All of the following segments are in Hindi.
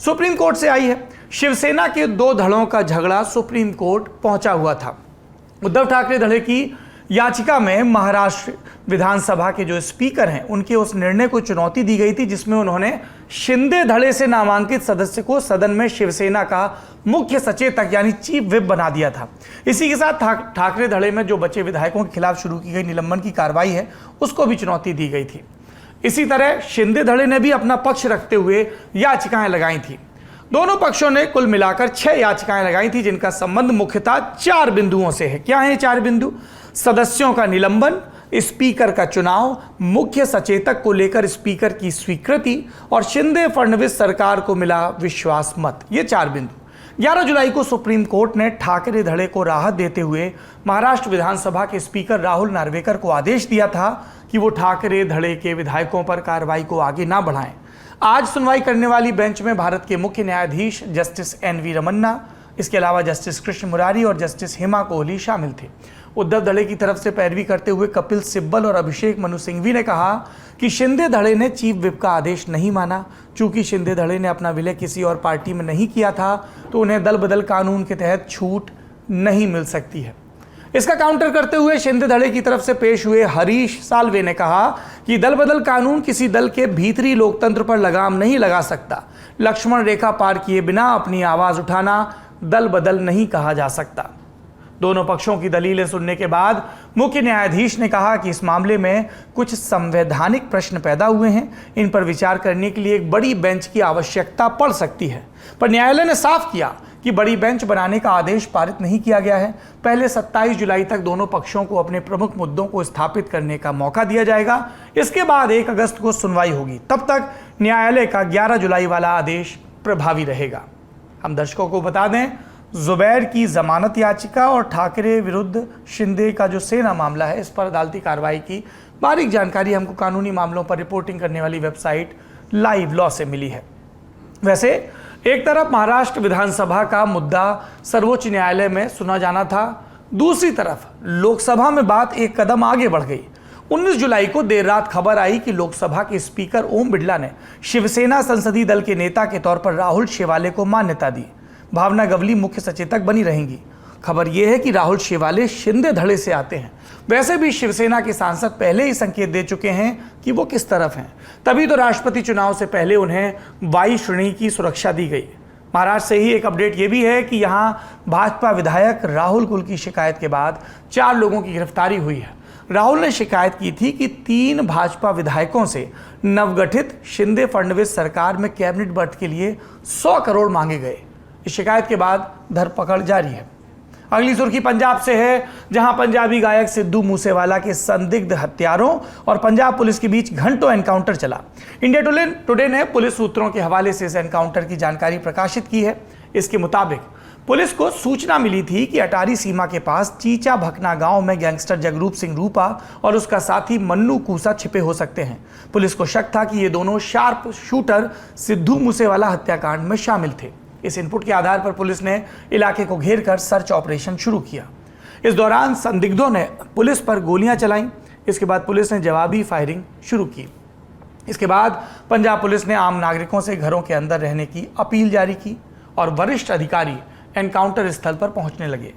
सुप्रीम कोर्ट से आई है। शिवसेना के दो धड़ों का झगड़ा सुप्रीम कोर्ट पहुंचा हुआ था। उद्धव ठाकरे धड़े की याचिका में महाराष्ट्र विधानसभा के जो स्पीकर हैं उनके उस निर्णय को चुनौती दी गई थी जिसमें उन्होंने शिंदे धड़े से नामांकित सदस्य को सदन में शिवसेना का मुख्य सचेतक यानी चीफ व्हिप बना दिया था। इसी के साथ ठाकरे धड़े में जो बचे विधायकों के खिलाफ शुरू की गई निलंबन की कार्रवाई है उसको भी चुनौती दी गई थी। इसी तरह शिंदे धड़े ने भी अपना पक्ष रखते हुए याचिकाएं लगाई थी। दोनों पक्षों ने कुल मिलाकर 6 याचिकाएं लगाई थी जिनका संबंध मुख्यतः 4 बिंदुओं से है। क्या है 4 बिंदु? सदस्यों का निलंबन, स्पीकर का चुनाव, मुख्य सचेतक को लेकर स्पीकर की स्वीकृति और शिंदे फडणवीस सरकार को मिला विश्वास मत। ये 4 बिंदु। 11 जुलाई को सुप्रीम कोर्ट ने ठाकरे धड़े को राहत देते हुए महाराष्ट्र विधानसभा के स्पीकर राहुल नार्वेकर को आदेश दिया था कि वो ठाकरे धड़े के विधायकों पर कार्रवाई को आगे ना बढ़ाएं। आज सुनवाई करने वाली बेंच में भारत के मुख्य न्यायाधीश जस्टिस NV रमन्ना, इसके अलावा जस्टिस कृष्ण मुरारी और जस्टिस हेमा कोहली शामिल थे। उद्धव धड़े की तरफ से पैरवी करते हुए कपिल सिब्बल और अभिषेक मनु सिंघवी ने कहा कि शिंदे धड़े ने चीफ व्हिप का आदेश नहीं माना। चूंकि शिंदे धड़े ने अपना विलय किसी और पार्टी में नहीं किया था तो उन्हें दल बदल कानून के तहत छूट नहीं मिल सकती है। इसका काउंटर करते हुए शिंदे धड़े की तरफ से पेश हुए हरीश साल्वे ने कहा कि दल बदल कानून किसी दल के भीतरी लोकतंत्र पर लगाम नहीं लगा सकता। लक्ष्मण रेखा पार किए बिना अपनी आवाज उठाना दल बदल नहीं कहा जा सकता। दोनों पक्षों की दलीलें सुनने के बाद मुख्य न्यायाधीश ने कहा कि इस मामले में कुछ संवैधानिक प्रश्न पैदा हुए हैं। इन पर विचार करने के लिए एक बड़ी बेंच की आवश्यकता पड़ सकती है। पर न्यायालय ने साफ किया कि बड़ी बेंच बनाने का आदेश पारित नहीं किया गया है। पहले 27 जुलाई तक दोनों पक्षों को अपने प्रमुख मुद्दों को स्थापित करने का मौका दिया जाएगा। इसके बाद 1 अगस्त को सुनवाई होगी। तब तक न्यायालय का 11 जुलाई वाला आदेश प्रभावी रहेगा। हम दर्शकों को बता दें, जुबैर की जमानत याचिका और ठाकरे विरुद्ध शिंदे का जो सेना मामला है, इस पर अदालती कार्रवाई की बारीक जानकारी हमको कानूनी मामलों पर रिपोर्टिंग करने वाली वेबसाइट लाइव लॉ से मिली है। वैसे एक तरफ महाराष्ट्र विधानसभा का मुद्दा सर्वोच्च न्यायालय में सुना जाना था, दूसरी तरफ लोकसभा में बात एक कदम आगे बढ़ गई। 19 जुलाई को देर रात खबर आई कि लोकसभा के स्पीकर ओम बिड़ला ने शिवसेना संसदीय दल के नेता के तौर पर राहुल शेवाले को मान्यता दी। भावना गवली मुख्य सचेतक बनी रहेंगी। खबर यह है कि राहुल शेवाले शिंदे धड़े से आते हैं। वैसे भी शिवसेना के सांसद पहले ही संकेत दे चुके हैं कि वो किस तरफ हैं। तभी तो राष्ट्रपति चुनाव से पहले उन्हें वायु श्रेणी की सुरक्षा दी गई। महाराष्ट्र से ही एक अपडेट ये भी है कि यहां भाजपा विधायक राहुल कुल की शिकायत के बाद 4 लोगों की गिरफ्तारी हुई है। राहुल ने शिकायत की थी कि 3 भाजपा विधायकों से नवगठित शिंदे फडणवीस सरकार में कैबिनेट बर्थ के लिए 100 करोड़ मांगे गए। इस शिकायत के बाद धरपकड़ जारी है। अगली सुर्खी पंजाब से है, जहां पंजाबी गायक सिद्धू मूसेवाला के संदिग्ध हत्यारों और पंजाब पुलिस के बीच घंटों एनकाउंटर चला। इंडिया टुडे ने पुलिस सूत्रों के हवाले से इस एनकाउंटर की जानकारी प्रकाशित की है। इसके मुताबिक पुलिस को सूचना मिली थी कि अटारी सीमा के पास चीचा भकना गांव में गैंगस्टर जगरूप सिंह रूपा और उसका साथी मन्नू कूसा छिपे हो सकते हैं। पुलिस को शक था कि ये दोनों शार्प शूटर सिद्धू मूसेवाला हत्याकांड में शामिल थे। इस इनपुट के आधार पर पुलिस ने इलाके को घेरकर सर्च ऑपरेशन शुरू किया। इस दौरान संदिग्धों ने पुलिस पर गोलियां चलाईं। इसके बाद पुलिस ने जवाबी फायरिंग शुरू की। इसके बाद पंजाब पुलिस ने आम नागरिकों से घरों के अंदर रहने की अपील जारी की और वरिष्ठ अधिकारी एनकाउंटर स्थल पर पहुंचने लगे।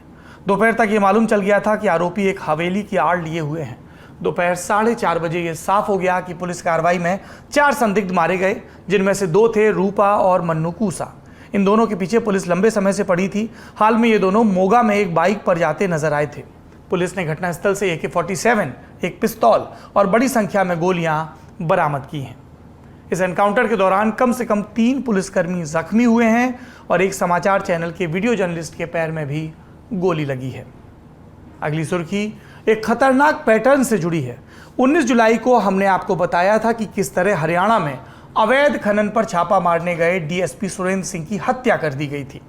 दोपहर तक ये मालूम चल गया था कि आरोपी एक हवेली की आड़ लिए हुए हैं। दोपहर 4:30 बजे ये साफ हो गया कि पुलिस कार्रवाई में 4 संदिग्ध मारे गए, जिनमें से 2 थे रूपा और मन्नू कूसा। इन दोनों के पीछे पुलिस लंबे समय से पड़ी थी। हाल में ये दोनों मोगा में एक बाइक पर जाते नजर आए थे। पुलिस ने घटनास्थल से AK-47, एक पिस्तौल और बड़ी संख्या में गोलियां बरामद की हैं। इस एनकाउंटर के दौरान कम से कम 3 पुलिसकर्मी जख्मी हुए हैं और एक समाचार चैनल के वीडियो जर्नलिस्ट के पैर में भी गोली लगी है। अगली सुर्खी एक खतरनाक पैटर्न से जुड़ी है। 19 जुलाई को हमने आपको बताया था कि किस तरह हरियाणा में अवैध खनन पर छापा मारने गए DSP सुरेंद्र सिंह की हत्या कर दी गई थी।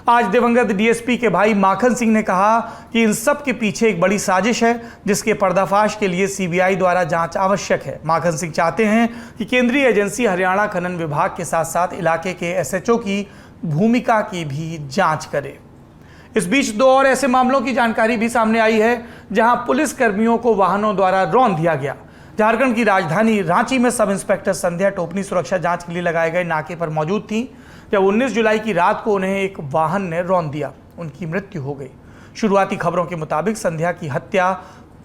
आज दिवंगत DSP के भाई माखन सिंह ने कहा कि इन सब के पीछे एक बड़ी साजिश है, जिसके पर्दाफाश के लिए CBI द्वारा जांच आवश्यक है। माखन सिंह चाहते हैं कि केंद्रीय एजेंसी हरियाणा खनन विभाग के साथ साथ इलाके के SHO की भूमिका की भी जांच करे। इस बीच 2 और ऐसे मामलों की जानकारी भी सामने आई है, जहां पुलिस कर्मियों को वाहनों द्वारा रौंद दिया गया। झारखंड की राजधानी रांची में सब इंस्पेक्टर संध्या टोपनी सुरक्षा जांच के लिए लगाए गए नाके पर मौजूद थी। जब 19 जुलाई की रात को उन्हें एक वाहन ने रौंद दिया। उनकी मृत्यु हो गई। शुरुआती खबरों के मुताबिक संध्या की हत्या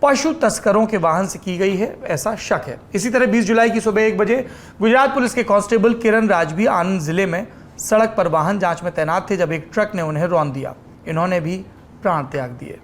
पशु तस्करों के वाहन से की गई है, ऐसा शक है। इसी तरह 20 जुलाई की सुबह 1 बजे गुजरात पुलिस के कांस्टेबल किरण राज भी आनंद जिले में सड़क पर वाहन जांच में तैनात थे जब एक ट्रक ने उन्हें रौंद दिया। इन्होंने भी प्राण त्याग दिए।